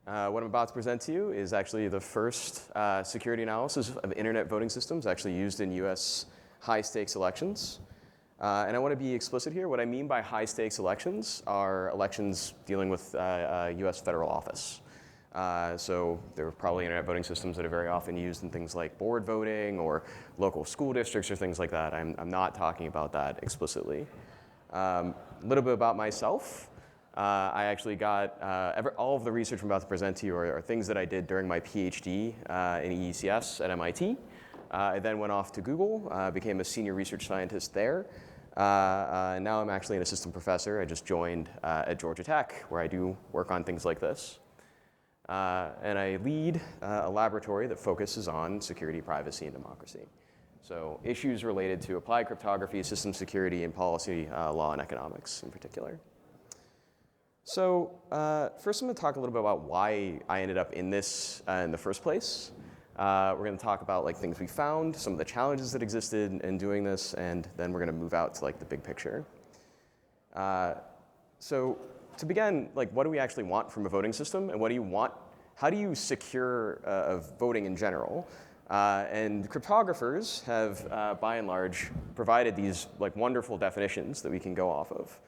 What I'm about to present to you is actually the first security analysis of internet voting systems actually used in US high-stakes elections. And I want to be explicit here. What I mean by high-stakes elections are elections dealing with US federal office. So there are probably internet voting systems that are very often used in things like board voting or local school districts or things like that. I'm not talking about that explicitly. A little bit about myself. I actually got all of the research I'm about to present to you are things that I did during my PhD in EECS at MIT. I then went off to Google, became a senior research scientist there. And now I'm actually an assistant professor. I just joined at Georgia Tech, where I do work on things like this. And I lead a laboratory that focuses on security, privacy, and democracy. So issues related to applied cryptography, system security, and policy law and economics in particular. So first I'm going to talk a little bit about why I ended up in this in the first place. We're going to talk about things we found, some of the challenges that existed in doing this, and then we're going to move out to the big picture. So to begin, what do we actually want from a voting system, and what do you want? How do you secure voting in general? And cryptographers have, by and large, provided these wonderful definitions that we can go off of.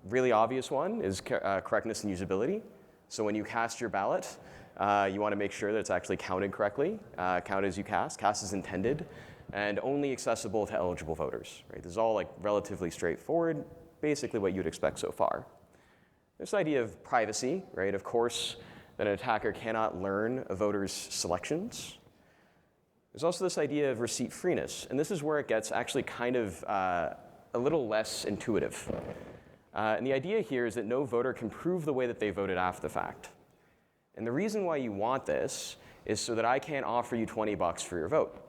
Really obvious one is correctness and usability. So when you cast your ballot, you want to make sure that it's actually counted correctly, count as you cast as intended, and only accessible to eligible voters. Right? This is all relatively straightforward, basically what you'd expect so far. This idea of privacy, right? Of course, that an attacker cannot learn a voter's selections. There's also this idea of receipt freeness, and this is where it gets actually kind of a little less intuitive. And the idea here is that no voter can prove the way that they voted after the fact. And the reason why you want this is so that I can't offer you $20 for your vote.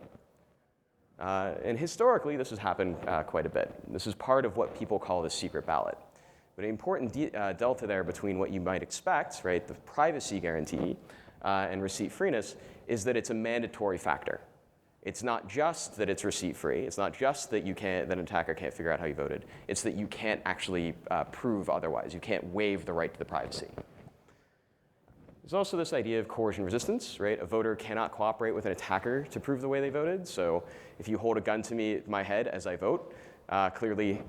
And historically, this has happened quite a bit. This is part of what people call the secret ballot. But an important delta there between what you might expect, right, the privacy guarantee and receipt freeness, is that it's a mandatory factor. It's not just that it's receipt free. It's not just that that an attacker can't figure out how you voted. It's that you can't actually prove otherwise. You can't waive the right to the privacy. There's also this idea of coercion resistance, right? A voter cannot cooperate with an attacker to prove the way they voted. So if you hold a gun to my head as I vote, clearly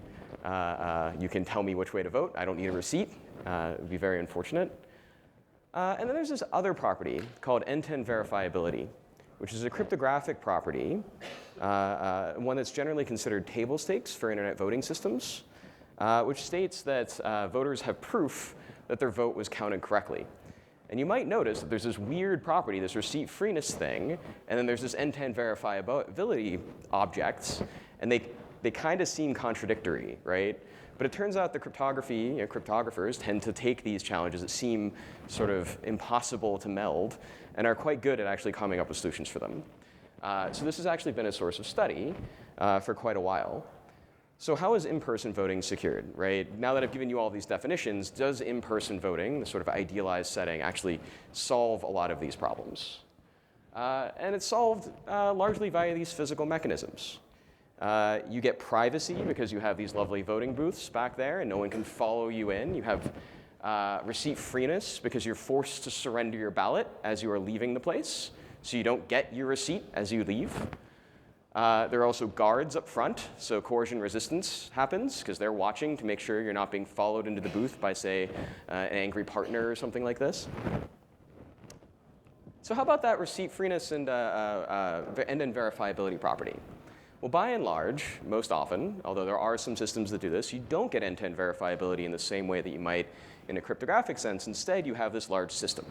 you can tell me which way to vote. I don't need a receipt. It would be very unfortunate. And then there's this other property called end-to-end verifiability, which is a cryptographic property, one that's generally considered table stakes for internet voting systems, which states that voters have proof that their vote was counted correctly. And you might notice that there's this weird property, this receipt freeness thing, and then there's this end-to-end verifiability objects, and they kind of seem contradictory, right? But it turns out the cryptographers tend to take these challenges that seem sort of impossible to meld and are quite good at actually coming up with solutions for them. So this has actually been a source of study for quite a while. So how is in-person voting secured, right? Now that I've given you all these definitions, does in-person voting, the sort of idealized setting, actually solve a lot of these problems? And it's solved largely via these physical mechanisms. You get privacy because you have these lovely voting booths back there and no one can follow you in. You have receipt freeness because you're forced to surrender your ballot as you are leaving the place, so you don't get your receipt as you leave. There are also guards up front, so coercion resistance happens because they're watching to make sure you're not being followed into the booth by, say, an angry partner or something like this. So how about that receipt freeness and end-to-end verifiability property? Well, by and large, most often, although there are some systems that do this, you don't get end-to-end verifiability in the same way that you might in a cryptographic sense. Instead, you have this large system,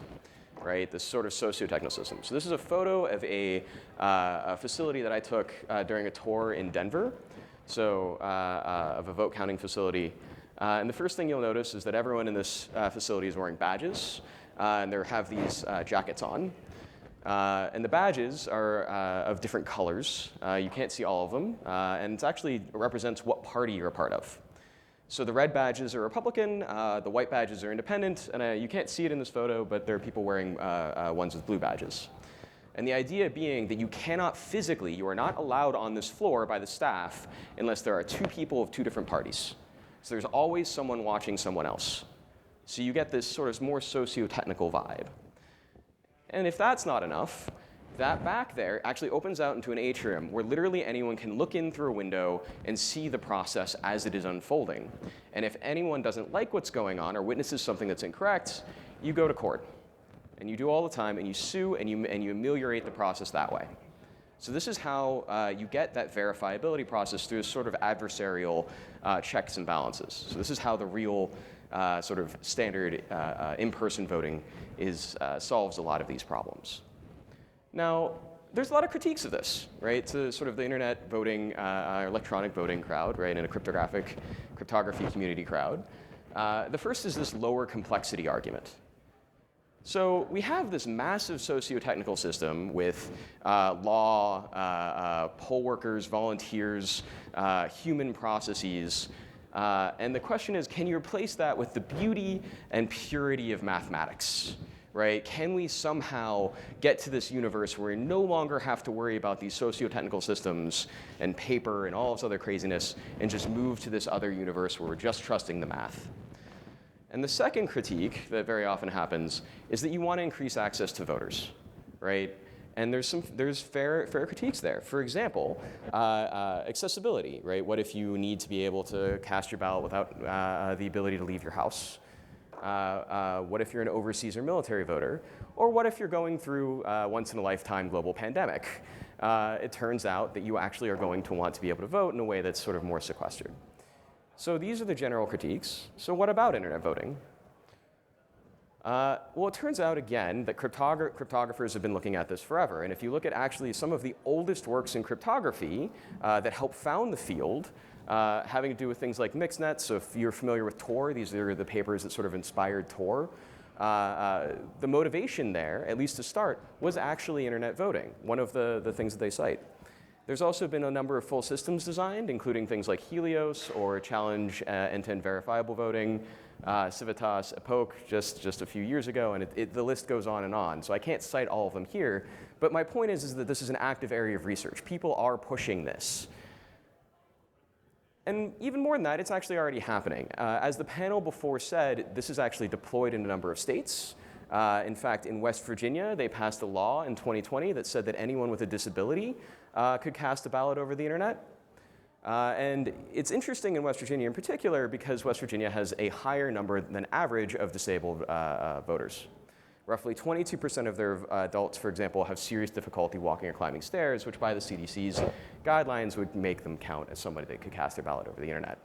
right? This sort of socio-technical system. So this is a photo of a facility that I took during a tour in Denver, so of a vote counting facility. And the first thing you'll notice is that everyone in this facility is wearing badges, and they have these jackets on. And the badges are of different colors. You can't see all of them, and it actually represents what party you're a part of. So the red badges are Republican, the white badges are independent, and you can't see it in this photo, but there are people wearing ones with blue badges. And the idea being that you cannot physically, you are not allowed on this floor by the staff unless there are two people of two different parties. So there's always someone watching someone else. So you get this sort of more socio-technical vibe. And if that's not enough, that back there actually opens out into an atrium where literally anyone can look in through a window and see the process as it is unfolding. And if anyone doesn't like what's going on or witnesses something that's incorrect, you go to court. And you do all the time, and you sue, and you ameliorate the process that way. So this is how you get that verifiability process through a sort of adversarial checks and balances. So this is how the real sort of standard in-person voting solves a lot of these problems. Now, there's a lot of critiques of this, right? To sort of the internet voting, electronic voting crowd, right, and a cryptography community crowd. The first is this lower complexity argument. So we have this massive socio-technical system with law, poll workers, volunteers, human processes. And the question is, can you replace that with the beauty and purity of mathematics? Right? Can we somehow get to this universe where we no longer have to worry about these socio-technical systems and paper and all this other craziness and just move to this other universe where we're just trusting the math? And the second critique that very often happens is that you want to increase access to voters, right? And there's fair critiques there. For example, accessibility, right? What if you need to be able to cast your ballot without the ability to leave your house? What if you're an overseas or military voter? Or what if you're going through once-in-a-lifetime global pandemic? It turns out that you actually are going to want to be able to vote in a way that's sort of more sequestered. So these are the general critiques. So what about internet voting? Well, it turns out, again, that cryptographers have been looking at this forever. And if you look at actually some of the oldest works in cryptography that help found the field, having to do with things like mixnets. So if you're familiar with Tor, these are the papers that sort of inspired Tor. The motivation there, at least to start, was actually internet voting, one of the things that they cite. There's also been a number of full systems designed, including things like Helios or Challenge end-to-end verifiable voting, Civitas, Epoch just a few years ago, and the list goes on and on. So I can't cite all of them here, but my point is that this is an active area of research. People are pushing this. And even more than that, it's actually already happening. As the panel before said, this is actually deployed in a number of states. In fact, in West Virginia, they passed a law in 2020 that said that anyone with a disability could cast a ballot over the internet. And it's interesting in West Virginia in particular because West Virginia has a higher number than average of disabled voters. Roughly 22% of their adults, for example, have serious difficulty walking or climbing stairs, which by the CDC's guidelines would make them count as somebody that could cast their ballot over the internet.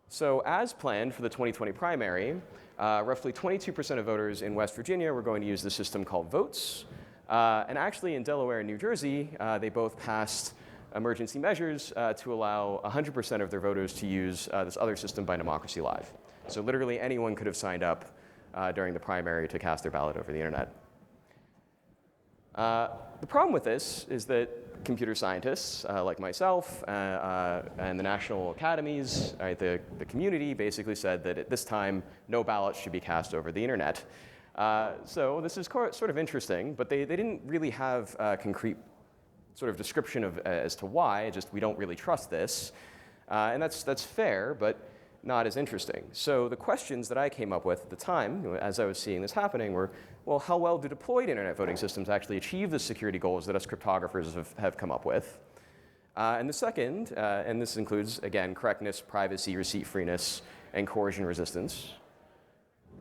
So as planned for the 2020 primary, roughly 22% of voters in West Virginia were going to use the system called votes. And actually in Delaware and New Jersey, they both passed emergency measures to allow 100% of their voters to use this other system by Democracy Live. So literally anyone could have signed up during the primary to cast their ballot over the internet. The problem with this is that computer scientists like myself and the national academies, the community basically said that at this time, no ballots should be cast over the internet. So this is sort of interesting, but they didn't really have a concrete sort of description of as to why, just we don't really trust this. And that's fair, but not as interesting. So the questions that I came up with at the time, as I was seeing this happening, were, well, how well do deployed internet voting systems actually achieve the security goals that us cryptographers have come up with? And the second, and this includes, again, correctness, privacy, receipt freeness, and coercion resistance.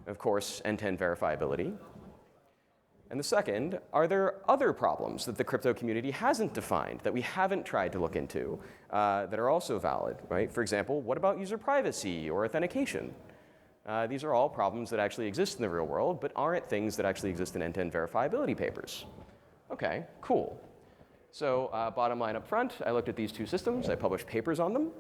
Of course, end-to-end verifiability. And the second, are there other problems that the crypto community hasn't defined, that we haven't tried to look into, that are also valid, right? For example, what about user privacy or authentication? These are all problems that actually exist in the real world, but aren't things that actually exist in end-to-end verifiability papers. Okay, cool. So bottom line up front, I looked at these two systems. I published papers on them.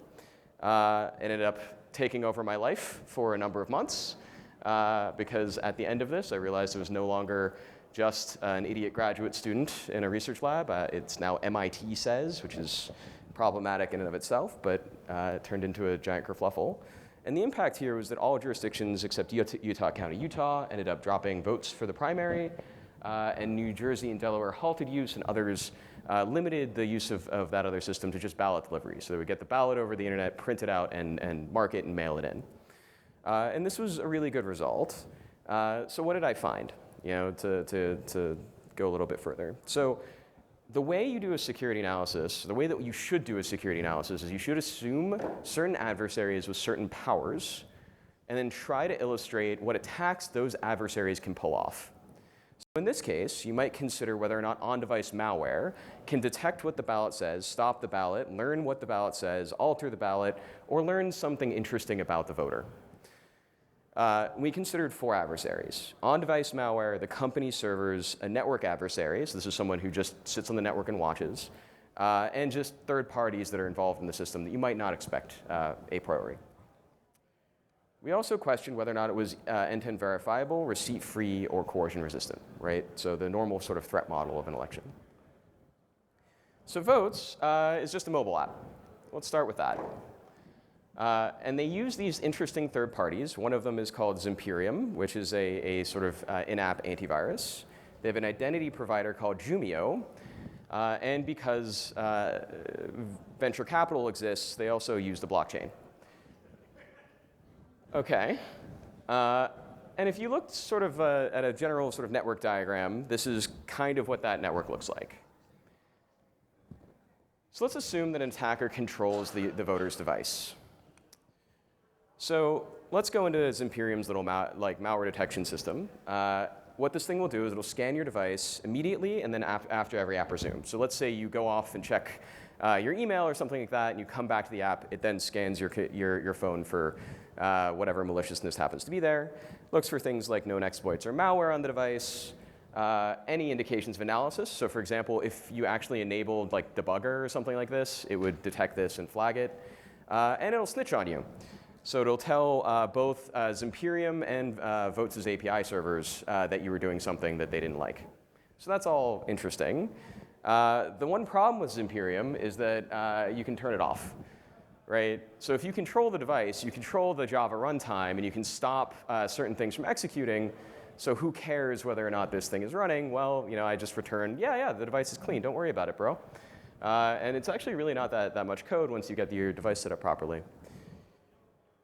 Ended up taking over my life for a number of months, because at the end of this, I realized it was no longer just an idiot graduate student in a research lab. It's now MIT says, which is problematic in and of itself, but it turned into a giant kerfluffle. And the impact here was that all jurisdictions except Utah County, Utah, ended up dropping votes for the primary, and New Jersey and Delaware halted use, and others limited the use of that other system to just ballot delivery. So they would get the ballot over the internet, print it out, and mark it and mail it in. And this was a really good result. So what did I find, to go a little bit further? So the way you do a security analysis, the way that you should do a security analysis is you should assume certain adversaries with certain powers and then try to illustrate what attacks those adversaries can pull off. So in this case, you might consider whether or not on-device malware can detect what the ballot says, stop the ballot, learn what the ballot says, alter the ballot, or learn something interesting about the voter. We considered 4 adversaries: on-device malware, the company servers, a network adversary, so this is someone who just sits on the network and watches, and just third parties that are involved in the system that you might not expect a priori. We also questioned whether or not it was end-to-end verifiable, receipt-free, or coercion-resistant, right? So the normal sort of threat model of an election. So Votes is just a mobile app. Let's start with that. And they use these interesting third parties. One of them is called Zimperium, which is a sort of in-app antivirus. They have an identity provider called Jumio. And because venture capital exists, they also use the blockchain. OK. And if you looked sort of at a general sort of network diagram, this is kind of what that network looks like. So let's assume that an attacker controls the voter's device. So let's go into Zimperium's little malware detection system. What this thing will do is it'll scan your device immediately and then after every app resumes. So let's say you go off and check your email or something like that, and you come back to the app. It then scans your phone for whatever maliciousness happens to be there. Looks for things like known exploits or malware on the device, any indications of analysis. So for example, if you actually enabled like debugger or something like this, it would detect this and flag it. And it'll snitch on you. So it'll tell both Zimperium and Votes' API servers that you were doing something that they didn't like. So that's all interesting. The one problem with Zimperium is that you can turn it off, right? So if you control the device, you control the Java runtime, and you can stop certain things from executing. So who cares whether or not this thing is running? Well, I just return, yeah, the device is clean. Don't worry about it, bro. And it's actually really not that much code once you get your device set up properly.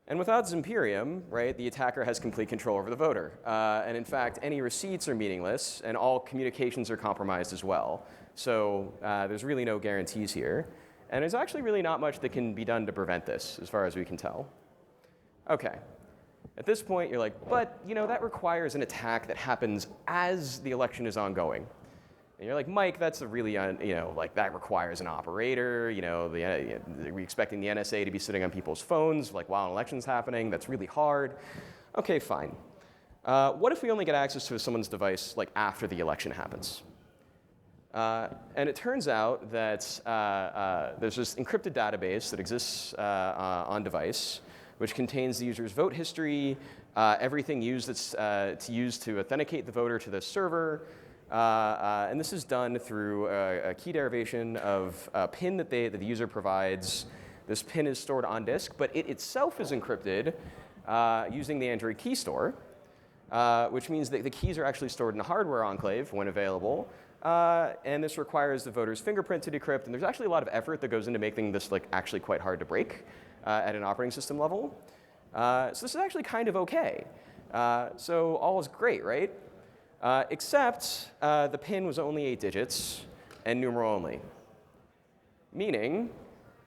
And without Zimperium, right, the attacker has complete control over the voter. And in fact, any receipts are meaningless, and all communications are compromised as well. So there's really no guarantees here. And there's actually really not much that can be done to prevent this, as far as we can tell. OK. At this point, you're like, but that requires an attack that happens as the election is ongoing. And you're like, Mike, that's a really, that requires an operator. We're expecting the NSA to be sitting on people's phones like while an election's happening. That's really hard. OK, fine. What if we only get access to someone's device like after the election happens? And it turns out that there's this encrypted database that exists on device, which contains the user's vote history, everything used that's used to authenticate the voter to the server. And this is done through a key derivation of a PIN that the user provides. This PIN is stored on disk, but it itself is encrypted using the Android key store, which means that the keys are actually stored in a hardware enclave when available. And this requires the voter's fingerprint to decrypt. And there's actually a lot of effort that goes into making this actually quite hard to break at an operating system level. So this is actually kind of OK. So all is great, right? Except the PIN was only 8 digits and numeral only. Meaning,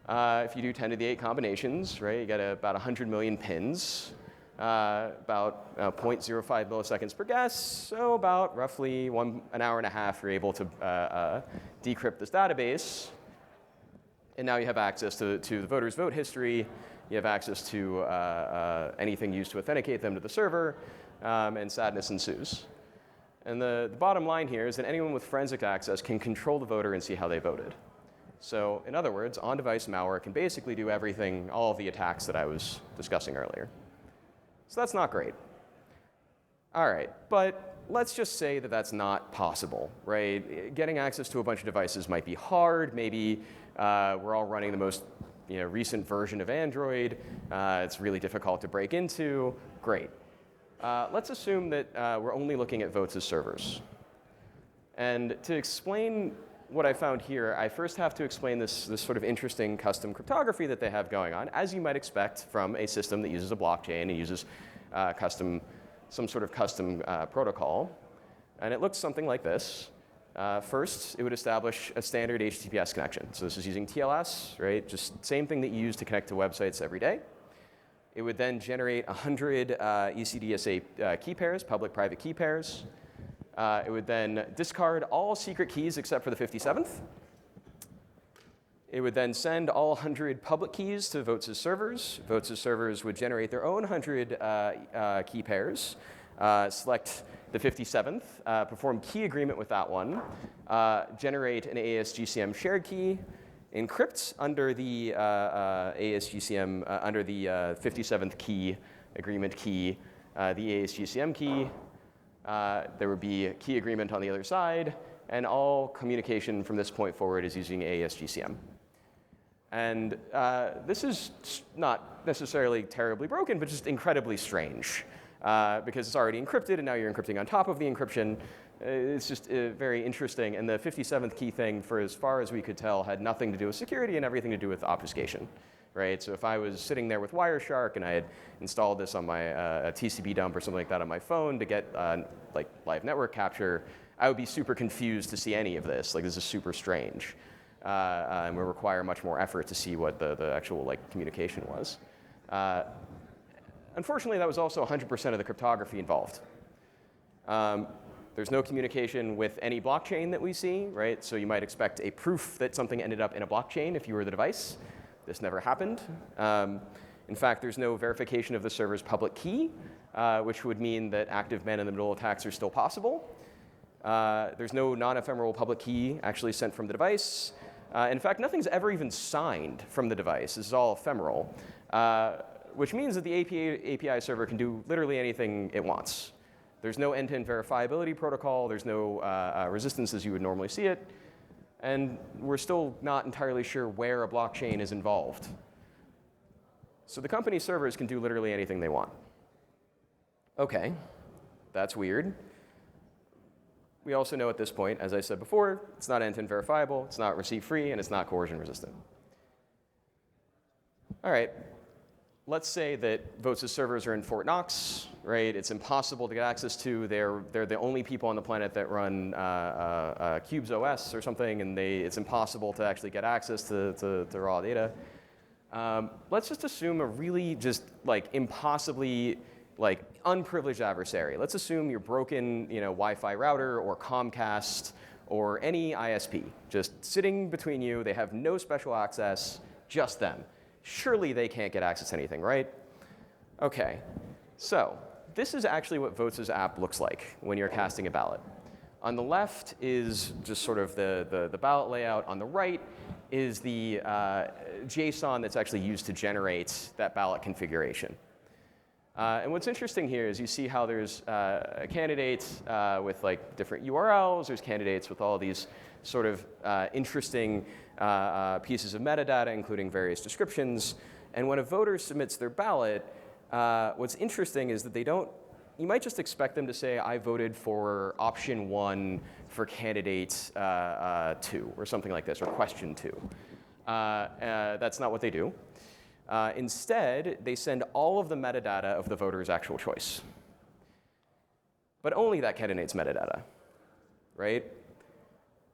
if you do 10 to the 8 combinations, right, you get about 100 million pins, about 0.05 milliseconds per guess, so about roughly an hour and a half, you're able to decrypt this database. And now you have access to the voter's vote history. You have access to anything used to authenticate them to the server, and sadness ensues. And the bottom line here is that anyone with forensic access can control the voter and see how they voted. So in other words, on-device malware can basically do everything, all of the attacks that I was discussing earlier. So that's not great. All right, but let's just say that that's not possible, right? Getting access to a bunch of devices might be hard. Maybe we're all running the most recent version of Android. It's really difficult to break into. Great. Let's assume that we're only looking at Votes' servers. And to explain what I found here, I first have to explain this sort of interesting custom cryptography that they have going on, as you might expect from a system that uses a blockchain and uses some sort of custom protocol. And it looks something like this. First, it would establish a standard HTTPS connection. So this is using TLS, right? Just same thing that you use to connect to websites every day. It would then generate 100 ECDS8 key pairs, public-private key pairs. It would then discard all secret keys except for the 57th. It would then send all 100 public keys to Votes' servers. Votes' servers would generate their own 100 key pairs, select the 57th, perform key agreement with that one, generate an ASGCM shared key, encrypt under the ASGCM, under the 57th key, agreement key, the ASGCM key. There would be a key agreement on the other side, and all communication from this point forward is using ASGCM. And this is not necessarily terribly broken, but just incredibly strange, because it's already encrypted, and now you're encrypting on top of the encryption. It's just very interesting. And the 57th key thing, for as far as we could tell, had nothing to do with security and everything to do with obfuscation. Right? So if I was sitting there with Wireshark and I had installed this on my TCP dump or something like that on my phone to get like live network capture, I would be super confused to see any of this. Like, this is super strange. And would require much more effort to see what the actual like communication was. Unfortunately, that was also 100% of the cryptography involved. There's no communication with any blockchain that we see, right? So you might expect a proof that something ended up in a blockchain if you were the device. This never happened. In fact, there's no verification of the server's public key, which would mean that active man-in-the-middle attacks are still possible. There's no non-ephemeral public key actually sent from the device. In fact, nothing's ever even signed from the device. This is all ephemeral, which means that the API server can do literally anything it wants. There's no end-to-end verifiability protocol. There's no resistance as you would normally see it. And we're still not entirely sure where a blockchain is involved. So the company servers can do literally anything they want. OK, that's weird. We also know at this point, as I said before, it's not end-to-end verifiable, it's not receipt-free, and it's not coercion resistant. All right. Let's say that Votes' servers are in Fort Knox, right? It's impossible to get access to. They're the only people on the planet that run Cube's OS or something, and it's impossible to actually get access to raw data. Let's just assume a really just like impossibly like unprivileged adversary. Let's assume your broken Wi-Fi router or Comcast or any ISP just sitting between you. They have no special access, just them. Surely they can't get access to anything, right? OK, so this is actually what Votes' app looks like when you're casting a ballot. On the left is just sort of the ballot layout. On the right is the JSON that's actually used to generate that ballot configuration. And what's interesting here is you see how there's candidates with like different URLs. There's candidates with all these sort of interesting pieces of metadata, including various descriptions. And when a voter submits their ballot, what's interesting is that they don't, you might just expect them to say, I voted for option 1 for candidate 2, or something like this, or question 2. That's not what they do. Instead, they send all of the metadata of the voter's actual choice. But only that candidate's metadata, right?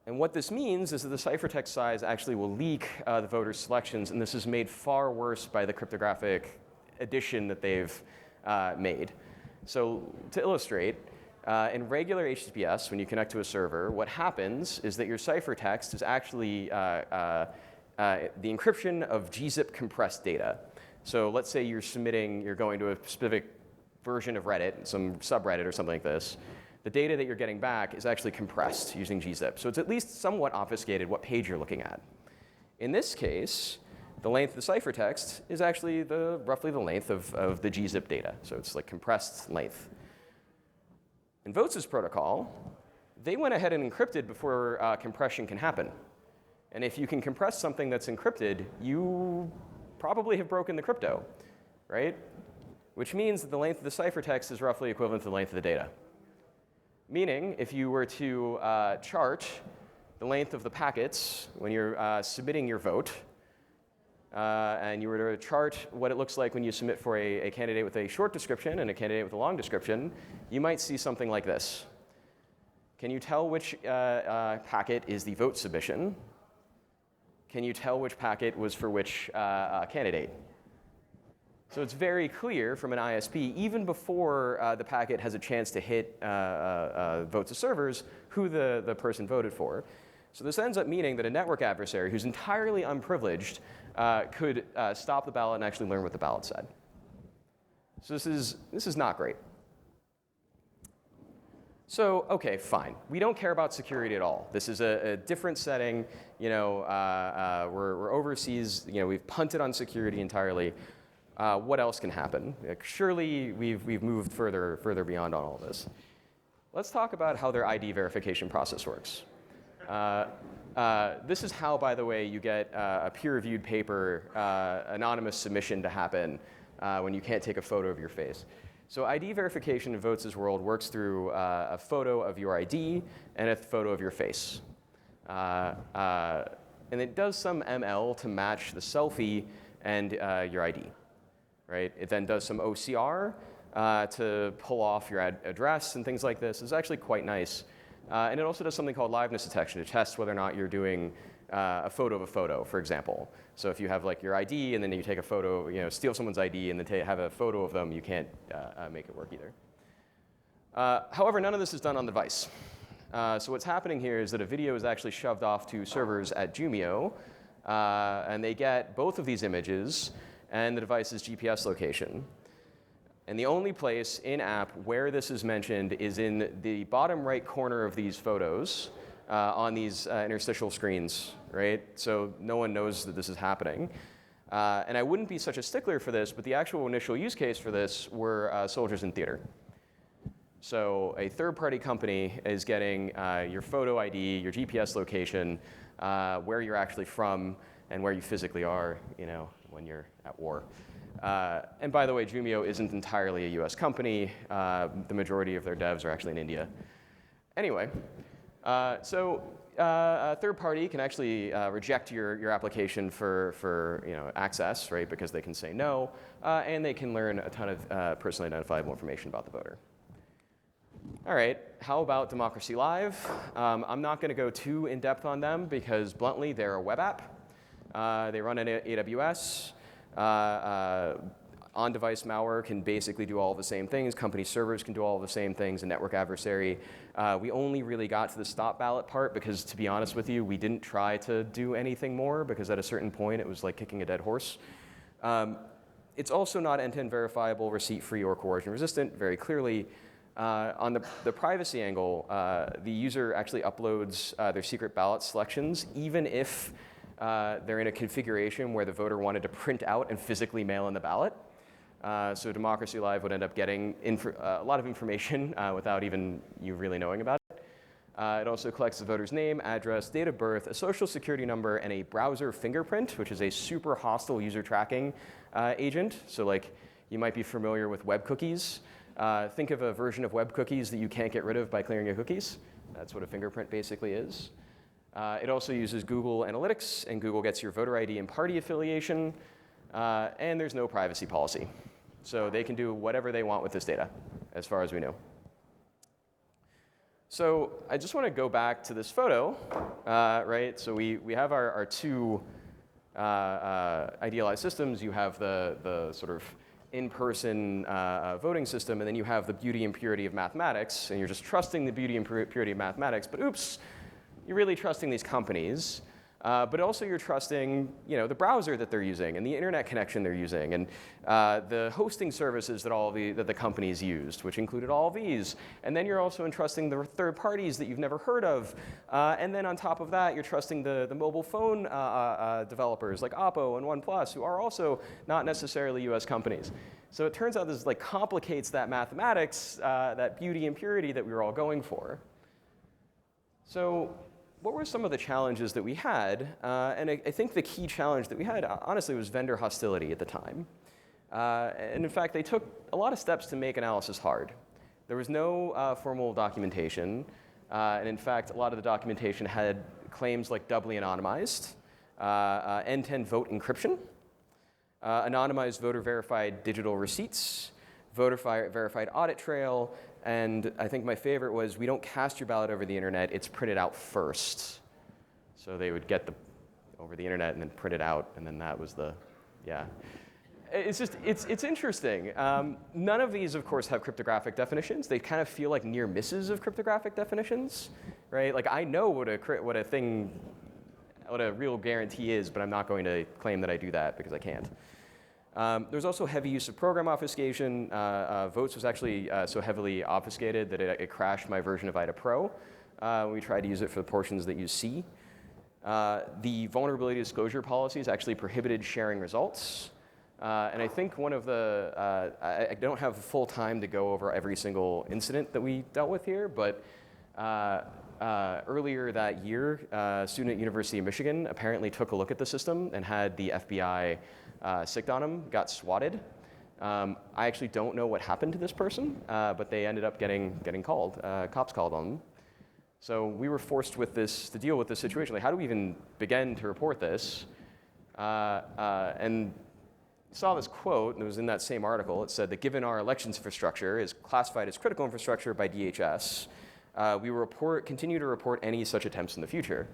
And what this means is that the ciphertext size actually will leak the voter's selections, and this is made far worse by the cryptographic addition that they've made. So to illustrate, in regular HTTPS, when you connect to a server, what happens is that your ciphertext is actually the encryption of gzip compressed data. So let's say you're going to a specific version of Reddit, some subreddit or something like this. The data that you're getting back is actually compressed using gzip. So it's at least somewhat obfuscated what page you're looking at. In this case, the length of the ciphertext is actually roughly the length of the gzip data. So it's like compressed length. In Votes' protocol, they went ahead and encrypted before compression can happen. And if you can compress something that's encrypted, you probably have broken the crypto, right? Which means that the length of the ciphertext is roughly equivalent to the length of the data. Meaning, if you were to chart the length of the packets when you're submitting your vote, and you were to chart what it looks like when you submit for a candidate with a short description and a candidate with a long description, you might see something like this. Can you tell which packet is the vote submission? Can you tell which packet was for which candidate? So it's very clear from an ISP, even before the packet has a chance to hit vote to servers, who the person voted for. So this ends up meaning that a network adversary who's entirely unprivileged could stop the ballot and actually learn what the ballot said. So this is not great. So okay, fine. We don't care about security at all. This is a different setting. You know, we're overseas. You know, we've punted on security entirely. What else can happen? Like, surely we've moved further beyond all of this. Let's talk about how their ID verification process works. This is how, by the way, you get a peer-reviewed paper anonymous submission to happen when you can't take a photo of your face. So ID verification in Votes' world works through a photo of your ID and a photo of your face. And it does some ML to match the selfie and your ID. Right? It then does some OCR to pull off your address and things like this. It's actually quite nice. And it also does something called liveness detection to test whether or not you're doing a photo of a photo, for example. So if you have like your ID and then you take a photo, you know, steal someone's ID and then have a photo of them, you can't make it work either. However, none of this is done on the device. So what's happening here is that a video is actually shoved off to servers at Jumio, and they get both of these images and the device's GPS location. And the only place in-app where this is mentioned is in the bottom right corner of these photos on these interstitial screens, right? So no one knows that this is happening. And I wouldn't be such a stickler for this, but the actual initial use case for this were soldiers in theater. So a third-party company is getting your photo ID, your GPS location, where you're actually from, and where you physically are, you know, when you're at war. And by the way, Jumio isn't entirely a US company. The majority of their devs are actually in India. Anyway, so a third party can actually reject your application for you know, access, right, because they can say no, and they can learn a ton of personally identifiable information about the voter. All right, how about Democracy Live? I'm not going to go too in-depth on them because, bluntly, they're a web app. They run on AWS. On-device malware can basically do all the same things. Company servers can do all the same things. A network adversary. We only really got to the stop ballot part because, to be honest with you, we didn't try to do anything more because at a certain point it was like kicking a dead horse. It's also not end-to-end verifiable, receipt-free, or coercion-resistant, very clearly. On the privacy angle, the user actually uploads their secret ballot selections, even if they're in a configuration where the voter wanted to print out and physically mail in the ballot. So Democracy Live would end up getting a lot of information without even you really knowing about it. It also collects the voter's name, address, date of birth, a social security number, and a browser fingerprint, which is a super hostile user tracking agent. So like you might be familiar with web cookies. Think of a version of web cookies that you can't get rid of by clearing your cookies. That's what a fingerprint basically is. It also uses Google Analytics, and Google gets your voter ID and party affiliation, and there's no privacy policy. So they can do whatever they want with this data, as far as we know. So I just want to go back to this photo, right? So we have our two idealized systems. You have the sort of in-person voting system, and then you have the beauty and purity of mathematics, and you're just trusting the beauty and purity of mathematics, but oops, you're really trusting these companies, but also you're trusting, you know, the browser that they're using and the internet connection they're using and the hosting services that the companies used, which included all these. And then you're also entrusting the third parties that you've never heard of. And then on top of that, you're trusting the mobile phone developers like Oppo and OnePlus, who are also not necessarily US companies. So it turns out this like complicates that mathematics, that beauty and purity that we were all going for. So what were some of the challenges that we had? And I think the key challenge that we had, honestly, was vendor hostility at the time. And in fact, they took a lot of steps to make analysis hard. There was no formal documentation. And in fact, a lot of the documentation had claims like doubly anonymized, end-to-end vote encryption, anonymized voter-verified digital receipts, voter-verified audit trail, and I think my favorite was we don't cast your ballot over the internet, it's printed out first. So they would get over the internet and then print it out, and then that was yeah. It's interesting. None of these, of course, have cryptographic definitions. They kind of feel like near misses of cryptographic definitions, right? Like I know what a real guarantee is, but I'm not going to claim that I do that because I can't. There's also heavy use of program obfuscation. Votes was actually so heavily obfuscated that it crashed my version of IDA Pro when we tried to use it for the portions that use C. The vulnerability disclosure policies actually prohibited sharing results. And I think one of I don't have full time to go over every single incident that we dealt with here, but earlier that year, a student at University of Michigan apparently took a look at the system and had the FBI sicked on him, got swatted. I actually don't know what happened to this person, but they ended up getting called, cops called on them. So we were forced to deal with this situation. Like, how do we even begin to report this? And saw this quote, and it was in that same article. It said that given our elections infrastructure is classified as critical infrastructure by DHS, we will continue to report any such attempts in the future.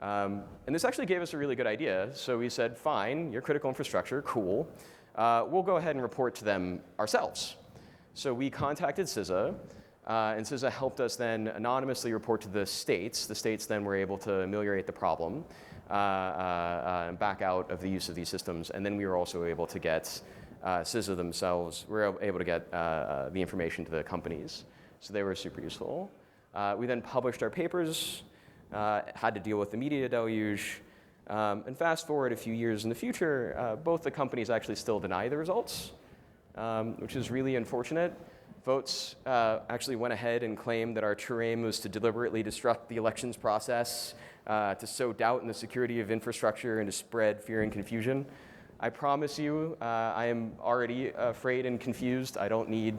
And this actually gave us a really good idea. So we said, fine, you're critical infrastructure, cool. We'll go ahead and report to them ourselves. So we contacted CISA, and CISA helped us then anonymously report to the states. The states then were able to ameliorate the problem. And back out of the use of these systems. And then we were also able to get CISA themselves, we were able to get the information to the companies. So they were super useful. We then published our papers, had to deal with the media deluge. And fast forward a few years in the future, both the companies actually still deny the results, which is really unfortunate. Votes actually went ahead and claimed that our true aim was to deliberately disrupt the elections process, to sow doubt in the security of infrastructure and to spread fear and confusion. I promise you, I am already afraid and confused. I don't mean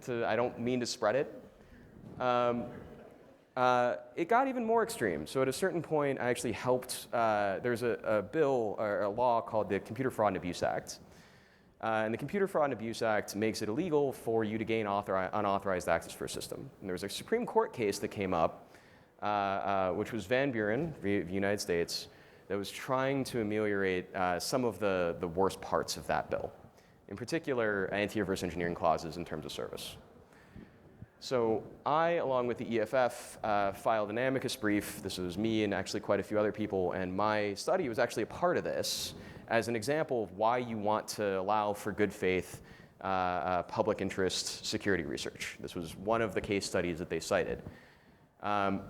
to spread it. It got even more extreme. So at a certain point, I actually helped, there's a bill or a law called the Computer Fraud and Abuse Act. And the Computer Fraud and Abuse Act makes it illegal for you to gain unauthorized access for a system. And there was a Supreme Court case that came up, which was Van Buren, v. United States, that was trying to ameliorate some of the worst parts of that bill. In particular, anti-reverse engineering clauses in terms of service. So I, along with the EFF, filed an amicus brief. This was me and actually quite a few other people, and my study was actually a part of this as an example of why you want to allow for good faith public interest security research. This was one of the case studies that they cited. And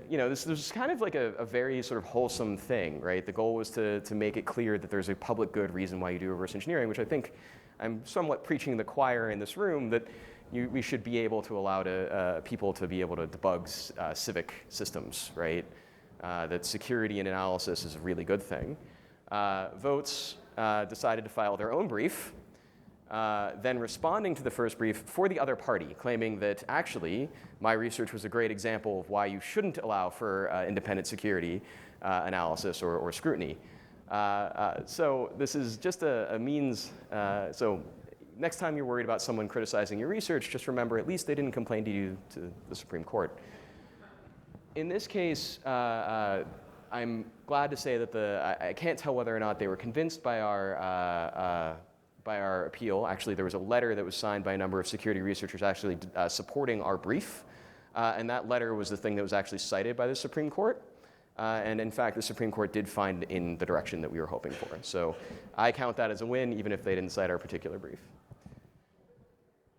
this was kind of like a very sort of wholesome thing, right? The goal was to make it clear that there's a public good reason why you do reverse engineering, which I think I'm somewhat preaching the choir in this room, that we should be able to allow people to be able to debug civic systems, right? That security and analysis is a really good thing. Votes decided to file their own brief, then responding to the first brief for the other party, claiming that actually my research was a great example of why you shouldn't allow for independent security analysis or scrutiny. So this is just a means. So next time you're worried about someone criticizing your research, just remember at least they didn't complain to you to the Supreme Court. In this case, I'm glad to say that I can't tell whether or not they were convinced by our appeal. Actually, there was a letter that was signed by a number of security researchers actually supporting our brief. And that letter was the thing that was actually cited by the Supreme Court. And in fact, the Supreme Court did find in the direction that we were hoping for. So I count that as a win, even if they didn't cite our particular brief.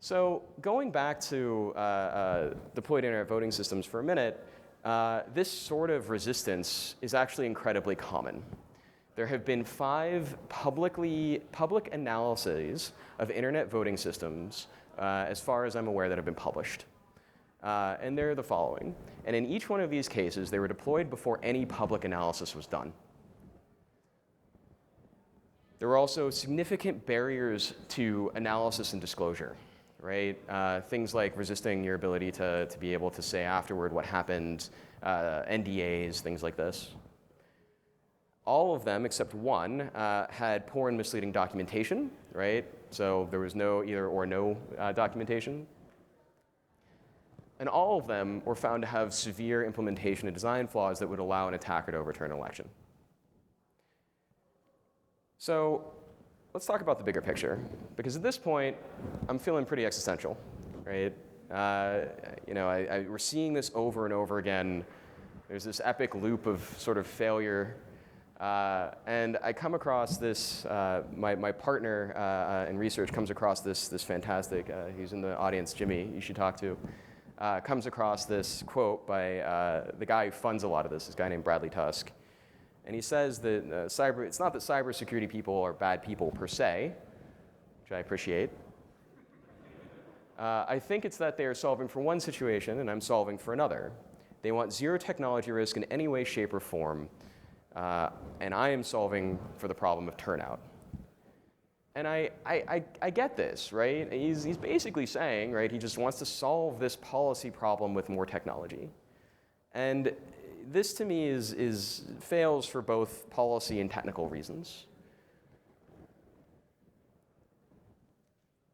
So going back to deployed internet voting systems for a minute, this sort of resistance is actually incredibly common. There have been 5 public analyses of internet voting systems, as far as I'm aware, that have been published. And they're the following. And in each one of these cases, they were deployed before any public analysis was done. There were also significant barriers to analysis and disclosure, right? Things like resisting your ability to be able to say afterward what happened, NDAs, things like this. All of them, except one, had poor and misleading documentation, right? So there was no either or no documentation. And all of them were found to have severe implementation and design flaws that would allow an attacker to overturn an election. So let's talk about the bigger picture, because at this point, I'm feeling pretty existential, right? We're seeing this over and over again. There's this epic loop of sort of failure. And I come across this, my partner in research comes across this fantastic, he's in the audience, Jimmy, you should talk to, comes across this quote by the guy who funds a lot of this guy named Bradley Tusk. And he says that it's not that cybersecurity people are bad people per se, which I appreciate. I think it's that they are solving for one situation and I'm solving for another. They want zero technology risk in any way, shape, or form. And I am solving for the problem of turnout. And I get this, right? He's basically saying, right, he just wants to solve this policy problem with more technology. And this to me fails for both policy and technical reasons.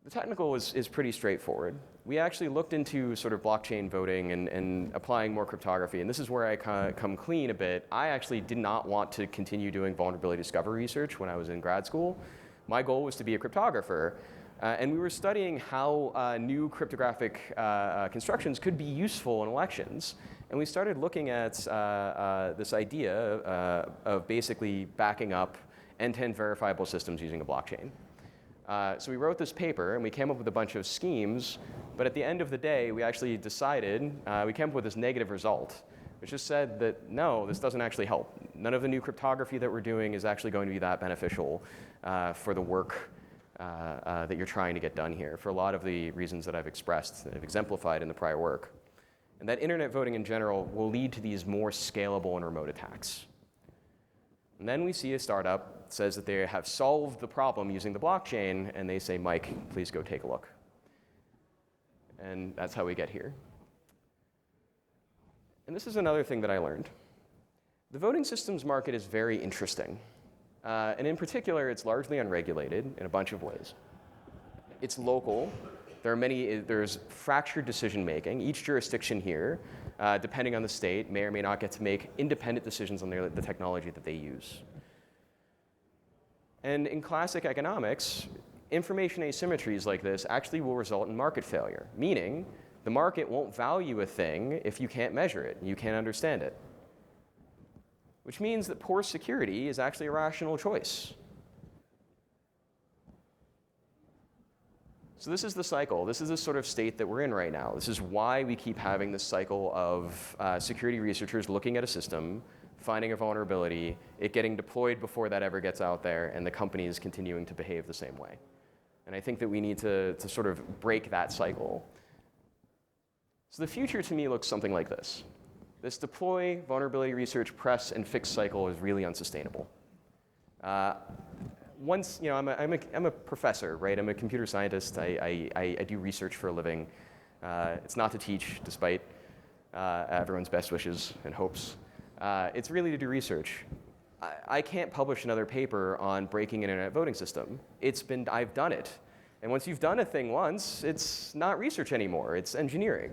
The technical is pretty straightforward. We actually looked into sort of blockchain voting and applying more cryptography, and this is where I come clean a bit. I actually did not want to continue doing vulnerability discovery research when I was in grad school. My goal was to be a cryptographer, and we were studying how new cryptographic constructions could be useful in elections. And we started looking at this idea of basically backing up end-to-end verifiable systems using a blockchain. So we wrote this paper, and we came up with a bunch of schemes, but at the end of the day, we actually decided, we came up with this negative result, which just said that, no, this doesn't actually help. None of the new cryptography that we're doing is actually going to be that beneficial for the work that you're trying to get done here, for a lot of the reasons that I've expressed, that I've exemplified in the prior work. And that internet voting in general will lead to these more scalable and remote attacks. And then we see a startup that says that they have solved the problem using the blockchain, and they say, Mike, please go take a look. And that's how we get here. And this is another thing that I learned. The voting systems market is very interesting. And in particular, it's largely unregulated in a bunch of ways. It's local. There's fractured decision making. Each jurisdiction here, depending on the state, may or may not get to make independent decisions on the technology that they use. And in classic economics, information asymmetries like this actually will result in market failure, meaning the market won't value a thing if you can't measure it, and you can't understand it. Which means that poor security is actually a rational choice. So this is the cycle. This is the sort of state that we're in right now. This is why we keep having this cycle of security researchers looking at a system, finding a vulnerability, it getting deployed before that ever gets out there, and the companies continuing to behave the same way. And I think that we need to sort of break that cycle. So the future to me looks something like this. This deploy, vulnerability research, press, and fix cycle is really unsustainable. Once, I'm a professor, right? I'm a computer scientist. I do research for a living. It's not to teach, despite everyone's best wishes and hopes. It's really to do research. I can't publish another paper on breaking an internet voting system. I've done it. And once you've done a thing once, it's not research anymore. It's engineering.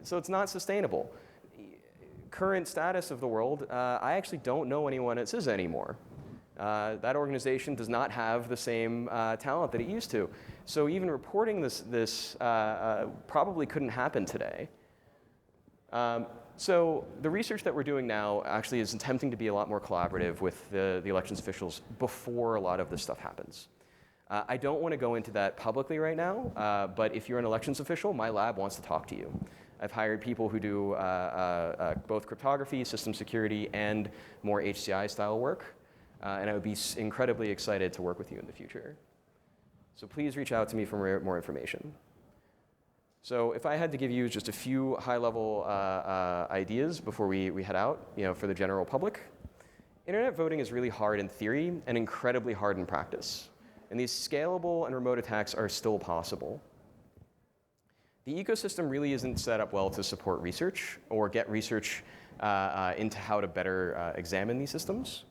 So it's not sustainable. Current status of the world, I actually don't know anyone at CISA anymore. That organization does not have the same talent that it used to. So even reporting this probably couldn't happen today. So the research that we're doing now actually is attempting to be a lot more collaborative with the elections officials before a lot of this stuff happens. I don't want to go into that publicly right now, but if you're an elections official, my lab wants to talk to you. I've hired people who do both cryptography, system security, and more HCI-style work. And I would be incredibly excited to work with you in the future. So please reach out to me for more information. So if I had to give you just a few high-level ideas before we head out, for the general public, internet voting is really hard in theory and incredibly hard in practice. And these scalable and remote attacks are still possible. The ecosystem really isn't set up well to support research or get research into how to better examine these systems.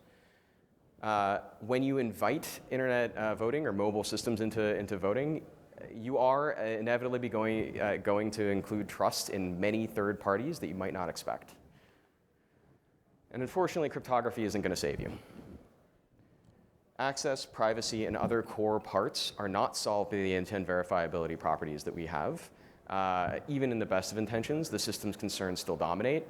When you invite internet voting or mobile systems into voting, you are inevitably going to include trust in many third parties that you might not expect. And unfortunately, cryptography isn't going to save you. Access, privacy, and other core parts are not solved by the end-to-end verifiability properties that we have. Even in the best of intentions, the system's concerns still dominate.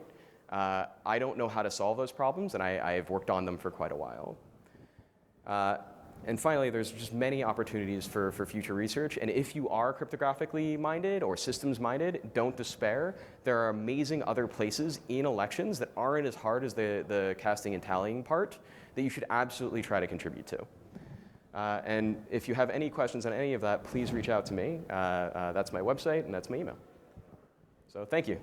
I don't know how to solve those problems, and I've worked on them for quite a while. And finally, there's just many opportunities for future research. And if you are cryptographically minded or systems minded, don't despair. There are amazing other places in elections that aren't as hard as the casting and tallying part that you should absolutely try to contribute to. And if you have any questions on any of that, please reach out to me. That's my website and that's my email. So thank you.